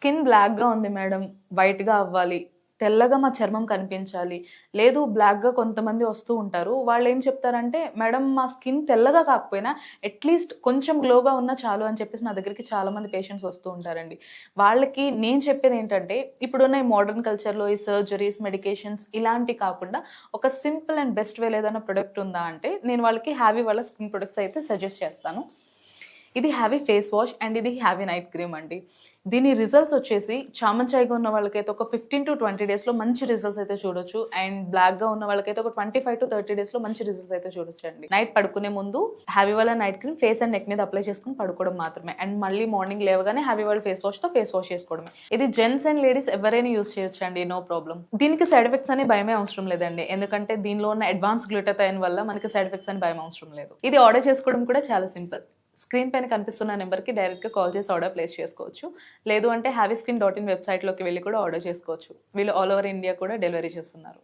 Skin బ్లాక్‌గా ఉంది madam, వైట్‌గా అవ్వాలి, తెల్లగా మా చర్మం కనిపించాలి. లేదు బ్లాక్‌గా కొంతమంది వస్తూ ఉంటారు. వాళ్ళేం చెప్తారంటే, మేడం మా స్కిన్ తెల్లగా కాకపోయినా అట్‌లీస్ట్ కొంచెం గ్లోగా ఉన్నా చాలు అని చెప్పేసి నా దగ్గరికి చాలామంది పేషెంట్స్ వస్తూ ఉంటారండి. వాళ్ళకి నేను చెప్పేదేంటంటే, ఇప్పుడున్న ఈ మోడర్న్ కల్చర్‌లో ఈ సర్జరీస్, మెడికేషన్స్ ఇలాంటివి కాకుండా ఒక సింపుల్ అండ్ బెస్ట్ వేలో ఏదైనా ప్రొడక్ట్ ఉందా అంటే, నేను వాళ్ళకి హ్యావీ వాళ్ళ స్కిన్ ప్రొడక్ట్స్ అయితే సజెస్ట్ చేస్తాను. ఇది హ్యావీ ఫేస్ వాష్ అండ్ ఇది హ్యావీ నైట్ క్రీమ్ అండి. దీని రిజల్ట్స్ వచ్చేసి చామంచాయిగా ఉన్న వాళ్ళకైతే ఒక 15-20 డేస్‌లో మంచి రిజల్ట్స్ అయితే చూడొచ్చు. అండ్ బ్లాక్‌గా ఉన్న వాళ్ళకైతే ఒక 25-30 డేస్‌లో మంచి రిజల్ట్స్ అయితే చూడొచ్చండి. నైట్ పడుకునే ముందు హ్యావీ వాళ్ళ night cream face and neck మీద అప్లై చేసుకొని పడుకోవడం మాత్రమే. అండ్ మళ్ళీ మార్నింగ్ లేవగానే హ్యావీ వాళ్ళ ఫేస్ వాష్‌తో ఫేస్ వాష్ చేసుకోవడమే. ఇది జెంట్స్ అండ్ లేడీస్ ఎవరైనా యూజ్ చేయొచ్చండి. No problem. దీనికి సైడ్ ఎఫెక్ట్స్ అనే భయమే అవసరం లేదండి. ఎందుకంటే దీనిలో ఉన్న అడ్వాన్స్ గ్లూటాథైన్ వల్ల మనకి సైడ్ ఎఫెక్ట్స్ అని భయం అవసరం లేదు. ఇది ఆర్డర్ చేసుకోవడం కూడా చాలా సింపుల్. స్క్రీన్ పైన కనిపిస్తున్న నెంబర్‌కి డైరెక్ట్‌గా కాల్ చేసి ఆర్డర్ ప్లేస్ చేసుకోవచ్చు. లేదు అంటే హ్యావీస్కిన్.in వెబ్‌సైట్‌లోకి వెళ్లి కూడా ఆర్డర్ చేసుకోవచ్చు. వీళ్ళు ఆల్ ఓవర్ ఇండియా కూడా డెలివరీ చేస్తున్నారు.